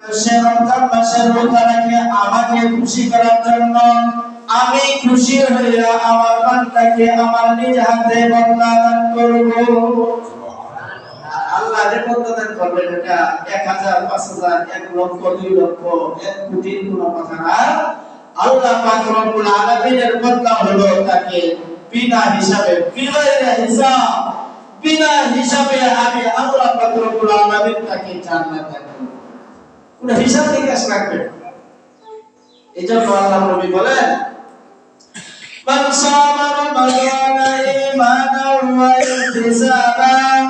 সে রমজান মাসের রোজা রেখে আমাকে খুশি করার জন্য আমি খুশি হইয়া আমার বান্দাকে আমার নিজ হাতে বদলা দান করব। আল্লাহ যে বদলা দান করবেন এটা 1000 5000 1 লক্ষ 2 লক্ষ 1 কোটির কোনো কথা না। আল্লাহ পাক রব্বুল আলামিনের বদলা হলো তাকে বিনা হিসাবে বিনা হিসাবে আমি আল্লাহ পাক রব্বুল আলামিন তাকে জান্নাত দান করব। কোনো হিসাব নিকাশ রাখবে না। এইজন্য আল্লাহ নবী বলেন মান সামা রমাদানা ঈমানান ওয়া ইহতিসাবান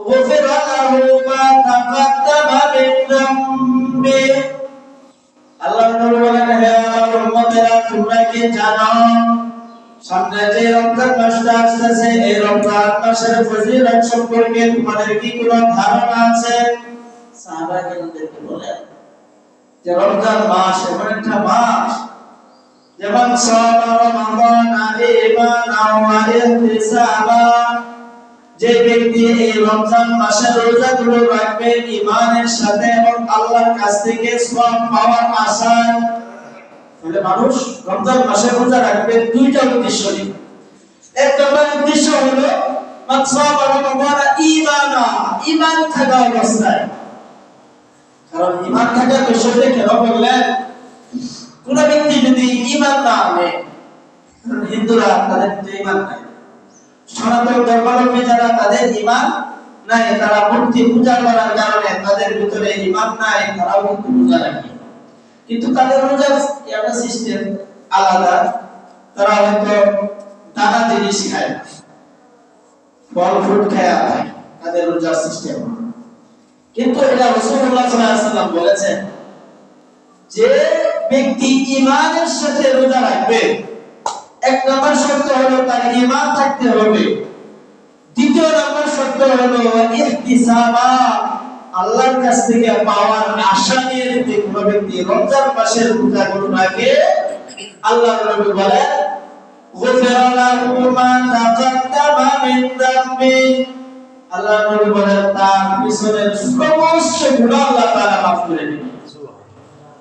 গুফিরা লাহু মা তাকাদ্দামা মিন যামবি। আল্লাহ নবী বলেন হে আমার উম্মতেরা তোমরা কি জানো সামনে যে রমজান মাসটা আসছে এই রমজান মাসের ফজিলত সম্পর্কে তোমাদের কি কোনো ধারণা আছে? সাহাবাগণদেরকে বলেন যে রমজান মাস এমন একটা মাস যেমন সামা রমাদানা ঈমানান ওয়া ইহতিসাবান, যে ব্যক্তি এই রমজান মাসের রোজাগুলো রাখবে ঈমানের সাথে এবং আল্লাহর কাছ থেকে সওয়াব পাওয়ার আশায়। তাহলে মানুষ রমজান মাসে রোজা রাখবে দুইটা উদ্দেশ্য নিয়ে। এক নম্বর উদ্দেশ্য হলো মান সামা রমাদানা ঈমান থাকা অবস্থায়। কারণ ঈমান থাকার বিষয়টা কেন বললেন? কোন ব্যক্তি যদি ঈমান না আনে, হিন্দুরা তাদের ঈমান নাই, সনাতন ধর্মাবলম্বী যারা তাদের ঈমান নাই, তারা মূর্তি পূজা করার কারণে তাদের ভিতরে ঈমান নাই, তারাও কিন্তু রোজা রাখে। কিন্তু তাদের রোজার একটা সিস্টেম আলাদা। তারা হয়তো দানা জিনিস খায়, ফল ফ্রুট খায়, তাদের রোজার সিস্টেম। কিন্তু এটা রাসূলুল্লাহ সাল্লাল্লাহু আলাইহি ওয়াসাল্লাম বলেছেন যে ব্যক্তি ঈমানের সাথে রোজা রাখবে, এক নম্বর শর্ত হলো তার ঈমান থাকতে হবে। দ্বিতীয় নম্বর শর্ত হলো ইহতিসাবা, আল্লাহর কাছ থেকে পাওয়ার আশা নিয়ে যদি কোনো ব্যক্তি রমজান মাসের রোজা করে রাখে, আল্লাহর নবী বলেন গুফিরা লাহু মা তাকাদ্দামা মিন যামবি, আল্লাহর নবী বলেন তার পিছনের সমস্ত গুনাহ আল্লাহ তাআলা মাফ করে দিবেন।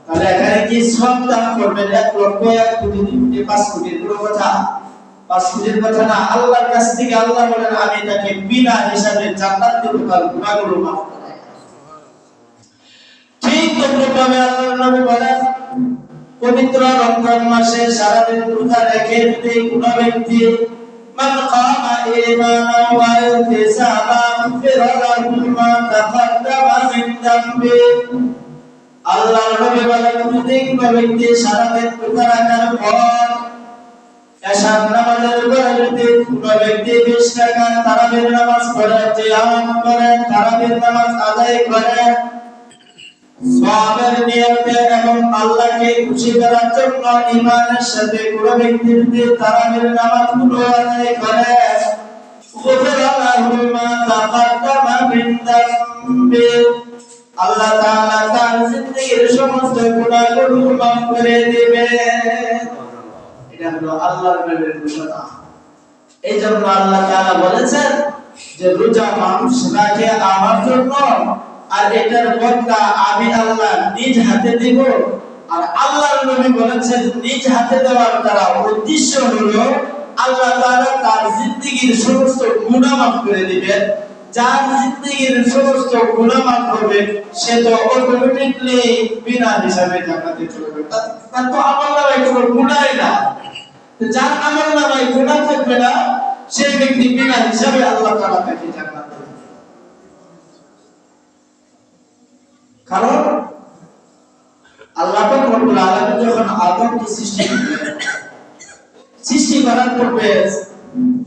তাহলে এখানে কি সওয়াব দান করবেন 1 লক্ষ 1 কোটি 2 কোটি 5 কোটির পুরো কথা? 5 কোটির কথা না। আল্লাহর কাছ থেকে আল্লাহ বলেন আমি তাকে বিনা হিসাবে জান্নাত দেব, তার গুনাহগুলো মাফ করে। ঠিক তদ্রুপভাবে আল্লাহর নবী বলেন পবিত্র রমজান মাসে সারা দিন রোজা রেখে যদি কোনো ব্যক্তি মান কামা ঈমানান ওয়া ইহতিসাবান গুফিরা লাহু মা তাকাদ্দামা মিন যামবি, আল্লাহর নবী বলেন যদি কোনো ব্যক্তি সারা দিন রোজা রাখার পর এশার নামাজের পরে যদি কোনো ব্যক্তি 20 রাকাত তারাবির নামাজ পড়ে, কিয়াম করে, তারাবির নামাজ আদায় করে সওয়াবের নিয়তে এবং আল্লাহকে খুশি করার জন্য ঈমানের সাথে কোনো ব্যক্তি যদি তারাবির নামাজগুলো আদায় করে, গুফিরা লাহু মা তাকাদ্দামা মিন যামবি, আল্লাহ তাআলা তার জিন্দেগীর সমস্ত গুনাহগুলো মাফ করে দিবেন। এটা হলো আল্লাহর নবীর ঘোষণা। এইজন্য আল্লাহ তাআলা বলেছেন যে রোজা মানুষ রাখে আমার জন্য, আর এটার বদলা আমি আল্লাহ নিজ হাতে দেব। আর আল্লাহর নবী বলেছেন নিজ হাতে দেওয়ার দ্বারা উদ্দেশ্য হলো আল্লাহ তাআলা তার জিন্দেগীর সমস্ত গুনাহ মাফ করে দিবেন। যার জিন্দেগীর সমস্ত গুনাহ মাফ হবে সে তো অটোমেটিক্যালি বিনা হিসাবে জান্নাতে চলে যাবে। তার তো আমলনামায় কোনো গুনাহই না। যার আমলনামায় গুনাহ থাকবে না সেই ব্যক্তি বিনা হিসাবে আল্লাহ তাআলা তাকে জান্নাত দেবেন। কারণ আল্লাহ পাক রব্বুল আলামিন যখন আদমকে সৃষ্টি করার পূর্বে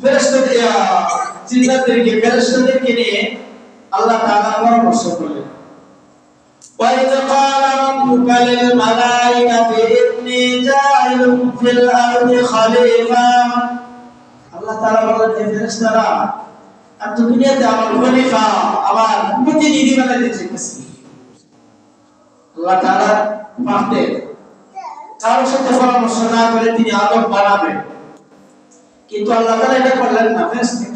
ফেরেশতাদেরকে নিয়ে আল্লাহ তাআলা পরামর্শ করলেন। وَإِذْ قَالَ رَبُّكَ لِلْمَلَائِكَةِ إِنِّي جَاعِلٌ فِي الْأَرْضِ خَلِيفَةً, আল্লাহ তাআলা বললেন হে ফেরেশতারা আমি তো দুনিয়াতে আমার খলিফা, আমার প্রতিনিধি বানাতে চাইতেছি। আল্লাহ তাআলা পারতেন কারোর সাথে পরামর্শ না করে তিনি আদম বানাবেন, কিন্তু আল্লাহ তাআলা এটা করলেন না।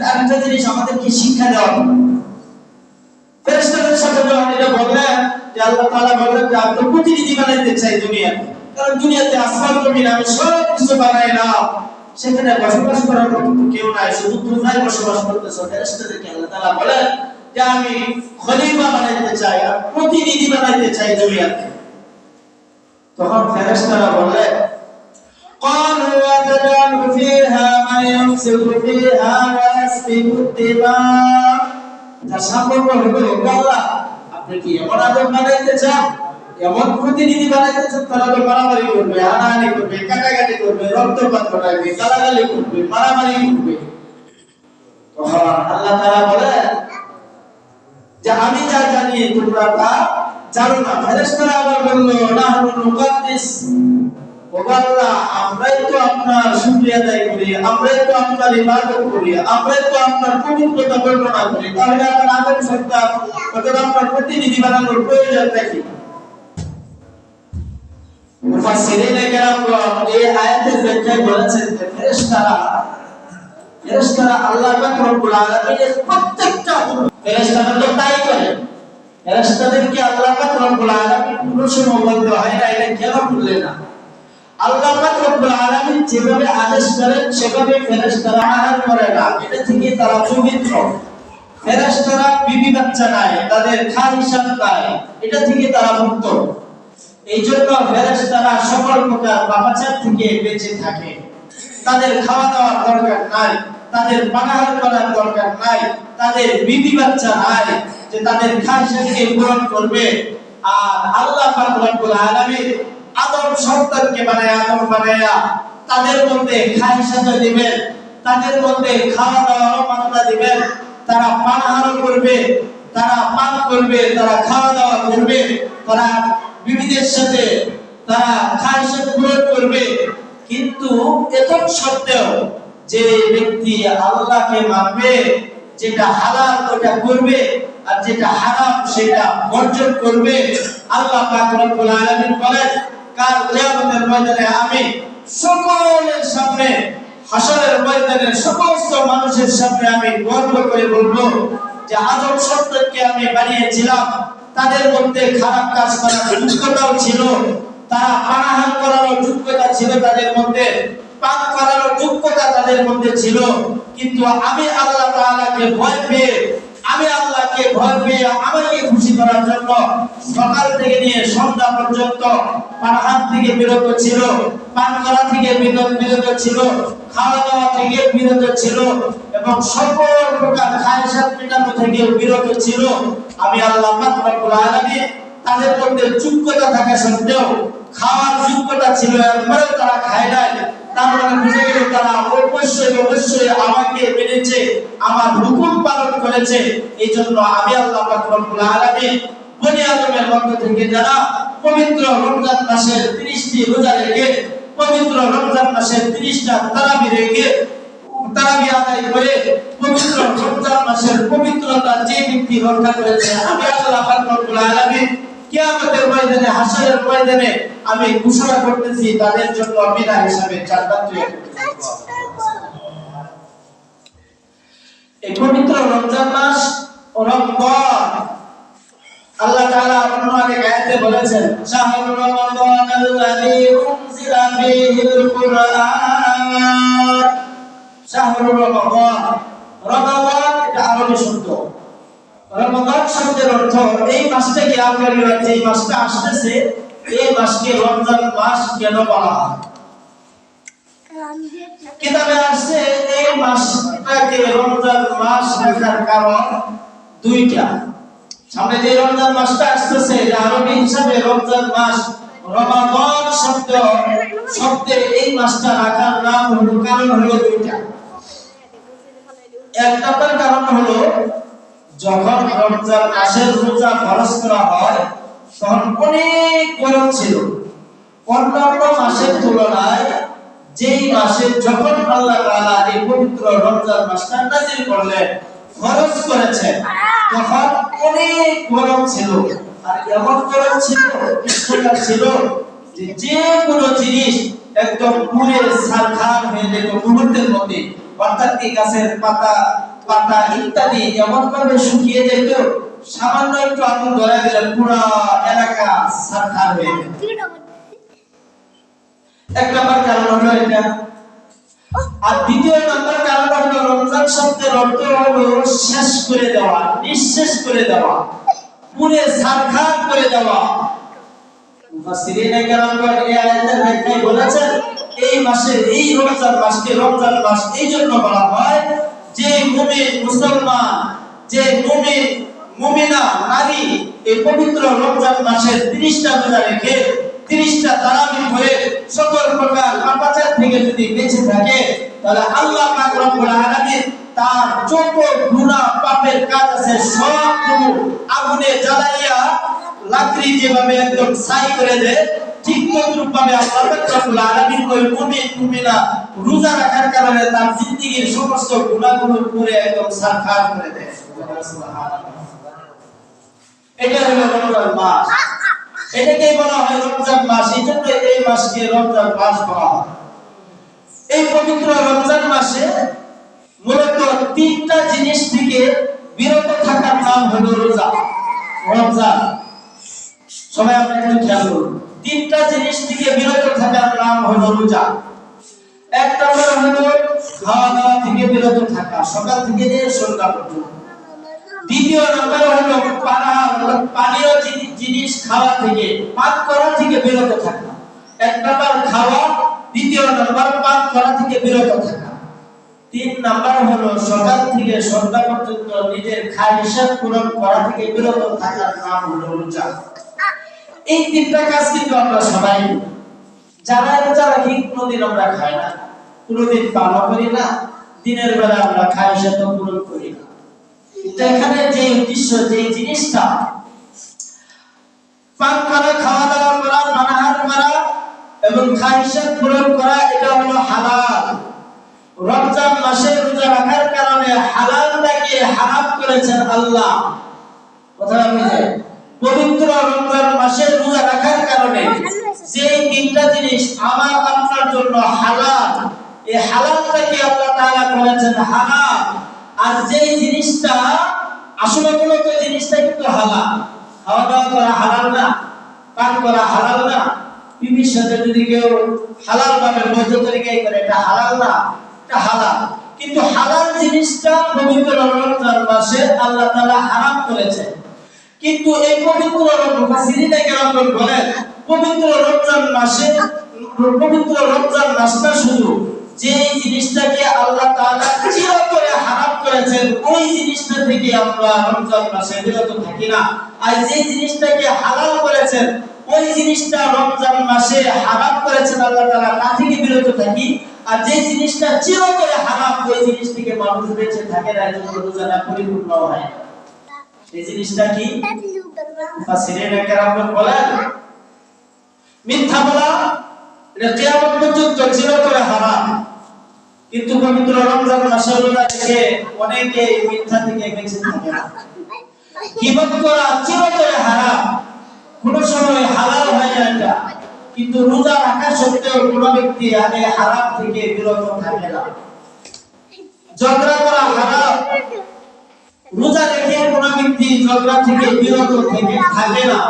আরেকটা জিনিস আমাদেরকে শিক্ষা দেওয়া হলো, ফেরেশতাদের সাথে যখন এটা বললেন যে আল্লাহ তাআলা বললেন যে আমি প্রতিনিধি বানাইতে চাই দুনিয়াতে, কারণ দুনিয়াতে আসমান জমিন আমি সব কিছু বানাইলাম, সেখানে বসবাস করার মতো কেউ নাই, শুধু তোমরাই বসবাস করতেছো। ফেরেশতাদেরকে আল্লাহ তাআলা বলেন যে আমি খলিফা বানাইতে চাই, আর প্রতিনিধি বানাইতে চাই দুনিয়াতে। তখন ফেরেশতারা বলে قالوا وتجعل فيها من يفسد فيها ويسفك الدماء। তার সামর্থ্য হবে আল্লাহ, আপনি কি এমন আদম বানাইতে চান, এমন প্রতিনিধি বানাইতে চান, তারা তো মারামারি করবে, হানাহানি করবে, কাটাকাটি করবে, রক্তপাত ঘটাবে, গালাগালি করবে, মারামারি করবে। তখন আল্লাহ তাআলা বলেন যে আমি যা জানি তোমরা তা জানো না। ফেরেশতারা আবার বলল নাহনু নুকাদ্দিস, ও আল্লাহ আমরাই তো আপনার শুকরিয়া আদায় করি, আমরাই তো আপনার ইবাদত করি, আমরাই তো আপনার পবিত্রতা বর্ণনা করি, তাহলে আপনার আদম সন্তান অথবা আপনার প্রতিনিধি বানানোর প্রয়োজনটা কি? মুফাসসিরিনে কেরামগণ এই আয়াতের ব্যাখ্যায় বলেছেন যে ফেরেশতারা আল্লাহ পাক রব্বুল আলামিনের প্রত্যেকটা ফেরেশতারা তো তাই করে। ফেরেশতাদেরকে আল্লাহ পাক রব্বুল আলামিন কোনো সময় বলতে হয় না এটা কেন বললেন না। আল্লাহ পাক রব্বুল আলামিন যেভাবে আদেশ করেন সেভাবে ফেরেশতারা আহার করে না, এটা থেকে তারা পবিত্র। ফেরেশতারা বিবি বাচ্চা নাই, তাদের খালিশাত নাই, এটা থেকে তারা মুক্ত। এইজন্য ফেরেশতারা সকল প্রকার পাপাচার থেকে বেঁচে থাকে। তাদের খাওয়া দাওয়ার দরকার নাই, তাদের পানাহার করার দরকার নাই, তাদের বিবি বাচ্চা নাই যে তাদের খালিশাতকে পূরণ করবে। আর আল্লাহ পাক রব্বুল আলামিন আদম সন্তানকে আদম বানায়া তাদের মধ্যে খাইশাত দিবেন, তাদের মধ্যে খাওয়া দাওয়ার মাত্রা দিবেন, তারা পানাহার করবে, তারা পান করবে, তারা খাওয়া দাওয়া করবে, তারা বিবিদের সাথে তারা খাইশাত পূরণ করবে। কিন্তু এত সত্ত্বেও যে ব্যক্তি আল্লাহকে মানবে, যেটা হালাল ওটা করবে আর যেটা হারাম সেটা বর্জন করবে, আল্লাহ পাক রব্বুল আলামিন বলেন কাল কিয়ামতের ময়দানে আমি সকলের সামনে, হাসরের ময়দানে সমস্ত মানুষের সামনে আমি গর্ব করে বলবো যে আদম সন্তানকে আমি বানিয়েছিলাম, তাদের মধ্যে খারাপ কাজ করার যোগ্যতাও ছিল, তারা পানাহার করার যোগ্যতা ছিল তাদের মধ্যে, পান করার যোগ্যতা তাদের মধ্যে ছিল, কিন্তু আমি আল্লাহ তাআলাকে ভয় পেয়ে আমাকে খুশি করার জন্য সকাল থেকে নিয়ে সন্ধ্যা পর্যন্ত পানাহার থেকে বিরত ছিল, পান করা থেকে বিরত ছিল, খাওয়া দাওয়া থেকে বিরত ছিল এবং সকল প্রকার খায়সাত মেটানো থেকে বিরত ছিল। আমি আল্লাহ পাক রব্বুল আলামিন তাদের মধ্যে যোগ্যতা থাকা সত্ত্বেও, খাওয়ার যোগ্যতা ছিল এরপরেও তারা খায় নাই, তার মানে বুঝে গেল তারা অবশ্যই আমাকে মেনেছে, আমার হুকুম পালন করেছে। এই জন্য আমি আল্লাহ পাক রব্বুল আলামিন বনি আদমের মধ্য থেকে যারা পবিত্র রমজান মাসের 30টি রোজা রেখে, পবিত্র রমজান মাসের 30টা তারাবি রেখে, তারাবি আদায় করে পবিত্র রমজান মাসের পবিত্রতা যে ব্যক্তি রক্ষা করেছে, আমি আল্লাহ পাক রব্বুল আলামিন কিয়ামতের ময়দানে, হাসরের ময়দানে আমি ঘোষণা করতেছি তাদের জন্য বিনা হিসাবে জান্নাত তৈরি করতেছি। এই পবিত্র রমজান মাস রমজান আল্লাহ তাআলা অন্য এক আয়াতে বলেছেন শাহরুর রমাদানাল্লাযী উনজিলা ফীহিল কুরআন। শাহরুর রমাদান এটা আরবি শব্দ। রমাদান শব্দের অর্থ এই মাসটাকে আরবি যে মাসটা আসছে এই মাসকে রমজান মাস কেন বলা হয়? কিতাবে আসছে এই মাসটাকে রমজান মাস রাখার কারণ দুইটা। সামনে যে রমজান মাসটা আসছে এটা আরবি হিসাবে রমজান মাস, রমাদান শব্দে এই মাসটা রাখার নাম হলো, কারণ হলো দুইটা। এক নম্বর কারণ হলো যখন রমজান মাসের রোজা ফরজ করা হয় তখন অনেক গরম ছিল। অন্যান্য মাসের তুলনায় যেই মাসে যখন আল্লাহ তাআলা এই পবিত্র রমজান মাসটা নাযিল করলেন, ফরজ করেছেন, তখন অনেক গরম ছিল। আর এমন গরম ছিল, উষ্ণতা ছিল যে কোনো জিনিস একদম পুড়ে ছারখার হয়ে যেত মুহূর্তের মধ্যে। অর্থাৎ এই গাছের পাতা ইত্যাদি এমন ভাবে শুকিয়ে যেত, সামান্য একটু আগুন ধরে দিলেন পুরো এলাকা ছারখার হয়ে গেল। এক নম্বর কারণ হলো এটা। আর দ্বিতীয় নম্বর কারণ হলো রমজান শব্দের অর্থ হলো শেষ করে দেওয়া, নিঃশেষ করে দেওয়া, পুরো ছারখার করে দেওয়া। মুফাসসিরিনে কেরামগণ এই আয়াতের ব্যাখ্যায় বলেছেন এই মাসে এই রমজান মাসকে রমজান মাস এই জন্য বলা হয় যে মুমিন মুসলমান, যে মুমিন মুমিনা নারী এই পবিত্র রমজান মাসের 30টা রোজা রেখে 30টা তারাবিহ পড়ে সকল প্রকার পাপাচার থেকে যদি বেঁচে থাকে তাহলে আল্লাহ পাক রব্বুল আলামিন তার যত গুনাহ পাপের কাজ আছে সবগুলো আগুনে জ্বালাইয়া লাকড়ি যেভাবে একদম ছাই করে দেয় ঠিক তদ্রূপ ভাবে আল্লাহ পাক রব্বুল আলামিন ওই মুমিন মুমিনা রোজা রাখার কারণে তার জিন্দেগীর সমস্ত গুনাহগুলো পুরো একদম সারখার করে দেয়। সুবহানাল্লাহ। এটা হলো রমজান মাস, এটাকেই বলা হয় রমজান মাস। এই জন্য এই মাসকে রমজান মাস বলা হয়। এই পবিত্র রমজান মাসে মূলত 3টা জিনিস থেকে বিরত থাকার নাম হলো রোজা। রমজান সবাই আমরা একটু খেয়াল করুন, 3টা জিনিস থেকে বিরত থাকার নাম হলো রোজা। এক নম্বর হলো খাওয়া দাওয়া থেকে বিরত থাকা, সকাল থেকে নিয়ে সন্ধ্যা পর্যন্ত। দ্বিতীয় নম্বর হলো পানীয় জিনিস খাওয়া থেকে, পান করা থেকে বিরত থাকা। এক নম্বর খাওয়া, দ্বিতীয় নম্বর পান করা থেকে বিরত থাকা। 3 নম্বর হলো সকাল থেকে সন্ধ্যা পর্যন্ত নিজের খায়শাত পূরণ করা থেকে বিরত থাকার নাম হলো রোজা। এই 3টা কাজ কিন্তু আমরা সবাই যারা যারা কি কোনোদিন আমরা খাই না, কোনোদিন পালন করি না, দিনের বেলা আমরা খায়শাত পূরণ করি না। তো এখানে যে উদ্দেশ্য, যে জিনিসটা পান করা, খাওয়া দাওয়া করা, পানাহার করা এবং খায়শাত পূরণ করা, এটা হলো হালাল। রমজান মাসে রোজা রাখার কারণে হালালটাকে হারাম করেছেন আল্লাহ। কথা বুঝে পবিত্র রমজান মাসে রোজা রাখার কারণে যে 3টা জিনিস আমার আপনার জন্য হালাল, এই হালালটাকে আল্লাহ তাআলা করেছেন হারাম। আর যে জিনিসটা আসলে মূলত জিনিসটা কিন্তু হালাল, খাওয়া দাওয়া করা হালাল না, পান করা হালাল না, বিবির সাথে যদি কেউ হালাল ভাবে বৈধ তরিকায় করে এটা হালাল না, এটা হালাল। কিন্তু হালাল জিনিসটা পবিত্র রমজান মাসে আল্লাহ তাআলা হারাম করেছেন। কিন্তু এই পবিত্র মুফাসসিরিনে কেরামগণ বলেন পবিত্র রমজান মাসটা শুধু যে জিনিসটাকে আল্লাহ তাআলা চিরতরে হারাম করেছেন ওই জিনিসটা থেকে আমরা রমজান মাসে বিরত থাকি না। আর যে জিনিসটাকে হালাল করেছেন ওই জিনিসটা রমজান মাসে হারাম করেছেন আল্লাহ তাআলা, তা থেকে বিরত থাকি। আর যে জিনিসটা চিরতরে হারাম ওই জিনিস থেকে মানুষ বেঁচে থাকে না, এজন্য রোজাটা পরিপূর্ণ হয় না। এই জিনিসটা কি? মুফাসসিরিনে কেরামগণ বলেন মিথ্যা বলা এটা কিয়ামত পর্যন্ত চিরতরে হারাম। কিন্তু পবিত্র রমজান মাসে রোজা রেখে অনেকে মিথ্যা থেকে বেঁচে থাকে না। গীবত করা চিরতরে হারাম, কোন সময় হালাল হয় না এটা, কিন্তু রোজা রাখা সত্ত্বেও কোন ব্যক্তি আগে হারাম থেকে বিরত থাকে না। ঝগড়া করা হারাম, রোজা রেখে কোন ব্যক্তি ঝগড়া থেকে বিরত থেকে থাকে না।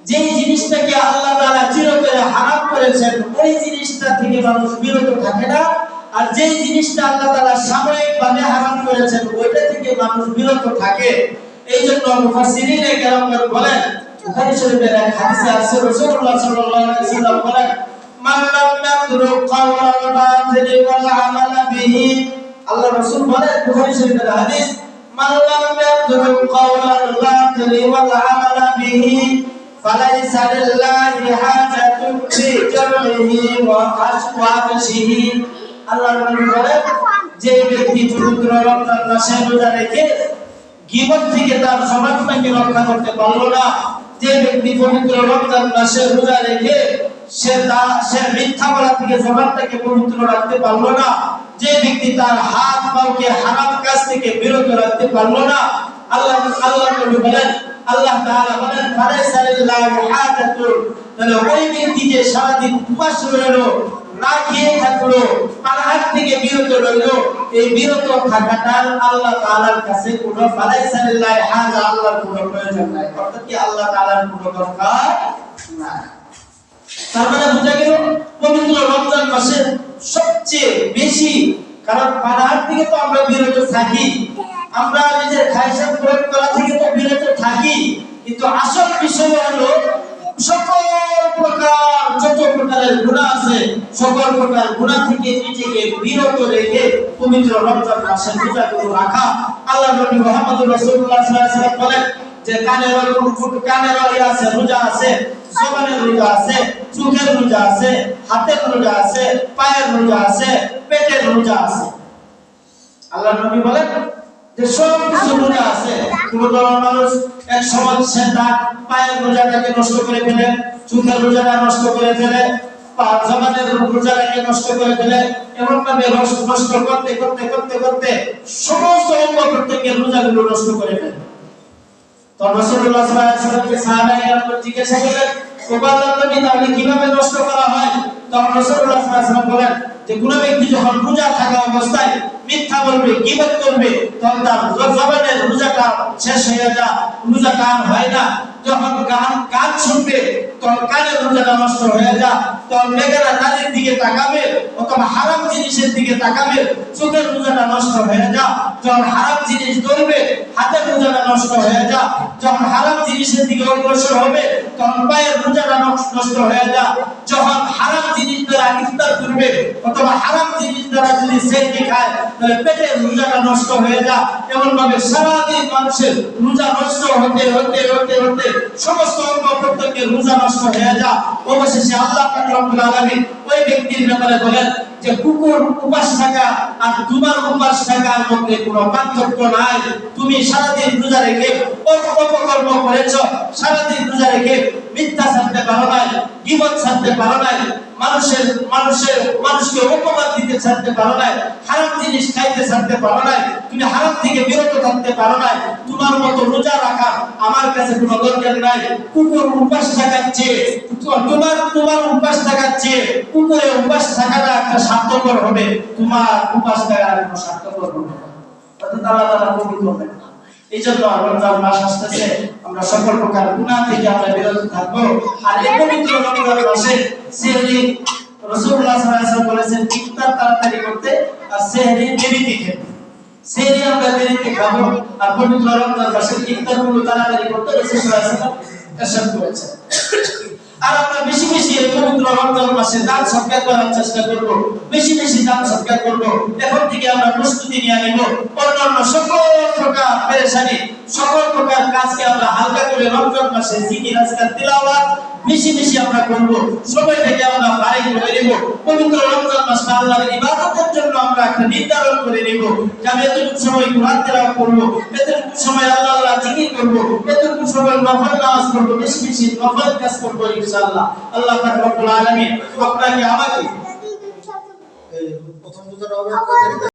যে জিনিসটাকে আল্লাহ তাআলা চিরতরে হারাম করেছেন ওই জিনিসটা থেকে মানুষ বিরত থাকে না। আর যে জিনিসটা আল্লাহ তাআলা সাময়িকভাবে হারাম করেছেন ওইটা থেকে মানুষ বিরত থাকে। এইজন্য মুফাসসিরিনে কেরামগণ বলেন, বুখারী শরীফের এক হাদিসে আছে রাসূলুল্লাহ সাল্লাল্লাহু আলাইহি ওয়াসাল্লাম বলেন মান লাম ইয়াতরুক কাওলাল বাতিল ওয়াল আমালা বিহি। আল্লাহ রাসূল বলেন বুখারী শরীফের হাদিস, মান লাম ইয়াতরুক কাওলাল বাতিল ওয়াল আমালা বিহি ফালাইসা লিল্লাহি হাজাতুন ফি জামিহি ওয়া আসওয়াতিহি। আল্লাহ নবী বলেন যে ব্যক্তি পবিত্র রমজান মাসে রোজা রেখে গীবত থেকে তার সমাজটাকে রক্ষা করতে পারলো না, যে ব্যক্তি পবিত্র রমজান মাসে রোজা রেখে সে মিথ্যা বলা থেকে সমাজটাকে পবিত্র রাখতে পারলো না, যে ব্যক্তি তার হাত পাকে হারাম কাজ থেকে বিরত রাখতে পারলো না, আল্লাহ নবী বলেন, আল্লাহ তাআলা বলেন ফালাইসা লিল্লাহি হাজাতুন, তাহলে ওই ব্যক্তি যে সারাদিন উপবাস রইলো, না খেয়ে থাকলো, পানাহার থেকে বিরত রইলো, এই বিরত থাকাটা আল্লাহ তাআলার কাছে কোনো ফালাইসা লিল্লাহি হাজা, আল্লাহর কোনো প্রয়োজন নাই, অর্থাৎ কি আল্লাহ তাআলার কোনো দরকার নাই। তার মানে বোঝা গেল পবিত্র রমজান মাসে সবচেয়ে বেশি, কারণ পানাহার থেকে তো আমরা বিরত থাকি, আমরা নিজের খায়সাত পূরণ করা থেকে তো বিরত থাকি, কিন্তু আসল বিষয় হলো সকল প্রকার যত প্রকারের গুনাহ আছে সকল প্রকার গুনাহ থেকে নিজেকে বিরত রেখে পবিত্র রমজান মাসে রোজাগুলো রাখা। আল্লাহ নবী মুহাম্মদ রাসূলুল্লাহ সাল্লাল্লাহু আলাইহি ওয়াসাল্লাম বলেন যে কানের আছে রোজা আছে, জবানের রোজা আছে, চোখের রোজা আছে, হাতের রোজা আছে, পায়ের রোজা আছে, পেটের রোজা আছে। আল্লাহ নবী বলেন যে সব কিছু রোজা আছে। কোন মানুষ এক সময় সে তার পায়ের রোজাটাকে নষ্ট করে ফেলে, চোখের রোজাটা নষ্ট করে ফেলে, জবানের রোজাটাকে নষ্ট করে ফেলে, এমন ভাবে নষ্ট করতে করতে করতে করতে সমস্ত অঙ্গ প্রত্যঙ্গের রোজাগুলো নষ্ট করে ফেলে। তো রাসূলুল্লাহ সাল্লাল্লাহু আলাইহি ওয়াসাল্লাম সাহাবায়ে জিজ্ঞাসা করলেন, ও আল্লাহর নবী তাহলে কিভাবে নষ্ট করা হয়? তখন রাসূলুল্লাহ সাল্লাল্লাহু আলাইহি ওয়াসাল্লাম বলেন যে কোন ব্যক্তি যখন রোজা থাকা অবস্থায় মিথ্যা বলবে, গীবত করবে, তখন তার জবানের রোজাটা শেষ হয়ে যায়, রোজাটা আর হয় না। যখন গান শুনবে তখন কানের রোজাটা নষ্ট হয়ে যায়, তখন বেগানা নারীর দিকে তাকাবে অথবা হারাম জিনিসের দিকে তাকাবে, চোখের রোজাটা নষ্ট হয়ে যায়। যখন হারাম জিনিস ধরবে হাতের রোজাটা নষ্ট হয়ে যায়। যখন হারাম জিনিসের দিকে অগ্রসর হবে তখন পায়ের রোজাটা নষ্ট হয়ে যায়। যখন হারাম জিনিস দ্বারা ইফতার করবে অথবা হারাম জিনিস দ্বারা যদি সেহরি খায় তাহলে পেটের রোজাটা নষ্ট হয়ে যায়। এমন ভাবে সারাদিন মানুষের রোজা নষ্ট হতে হতে হতে হতে সমস্ত অঙ্গ প্রত্যঙ্গের রোজা নষ্ট হয়ে যায়। অবশেষে আল্লাহ পাক রব্বুল আলামিন ওই ব্যক্তির ব্যাপারে বলেন যে কুকুর উপাস থাকা আর তোমার উপাস থাকার মধ্যে কোনো পার্থক্য নাই। তুমি সারাদিন রোজা রেখে অপকর্ম করেছো, সারাদিন রোজা রেখে মিথ্যা ছাড়তে পারো নাই, গীবত ছাড়তে পারো নাই, মানুষকে অপমান দিতে ছাড়তে পারো নাই, হারাম জিনিস খাইতে ছাড়তে পারো নাই, তুমি হারাম থেকে বিরত থাকতে পারো নাই। তোমার মতো রোজা রাখা আমার কাছে কোনো দরকার নাই। কুকুর উপাস থাকার চেয়ে তোমার উপাস থাকার চেয়ে কুকুরের উপাস থাকাটা একটা স্বার্থপর হবে, তোমার উপাস থাকা কোনো স্বার্থপর হবে না। অর্থাৎ আল্লাহ পবিত্র হবে। এই জন্য রমজান মাস আসতেছে, আমরা সকল প্রকার গুনাহ থেকে আমরা বিরত থাকবো। আর এই পবিত্র রমজান মাসে সেহরি রাসূলুল্লাহ সাল্লাল্লাহু আলাইহি ওয়াসাল্লাম বলেছেন ইফতার তাড়াতাড়ি করতে আর সেহরি দেরিতে খেতে। সেহরি আমরা দেরিতে খাবো আর পবিত্র রমজান মাসে ইফতারগুলো তাড়াতাড়ি করতে রাসূলুল্লাহ সাল্লাল্লাহু আলাইহি ওয়াসাল্লাম ইরশাদ করেছেন। আর আমরা বেশি বেশি এই পবিত্র রমজান মাসে দান সদকা করার চেষ্টা করব, বেশি বেশি দান সদকা করব। এখন থেকে আমরা প্রস্তুতি নিয়ে নেব অন্যান্য সকল প্রকার পেরেশানি, সকল প্রকার কাজকে আমরা হালকা করে রমজান মাসে জিকির আজকার তিলাওয়াত বেশি বেশি আমরা করব। সময় থেকে আমরা ফারিগ করে নেব। পবিত্র রমজান মাসটা আল্লাহর ইবাদতের জন্য আমরা একটা নির্ধারণ করে নেব যে আমি এতটুকু সময় কুরআন তেলাওয়াত করব, এতটুকু সময় আল্লাহ জিকির করব, এতটুকু সময় নফল নামাজ করব, বেশি বেশি নফল কাজ করব ইনশাআল্লাহ। আল্লাহ পাক রব্বুল আলামিন আপনাকে আমাকে প্রথম দুটো হবে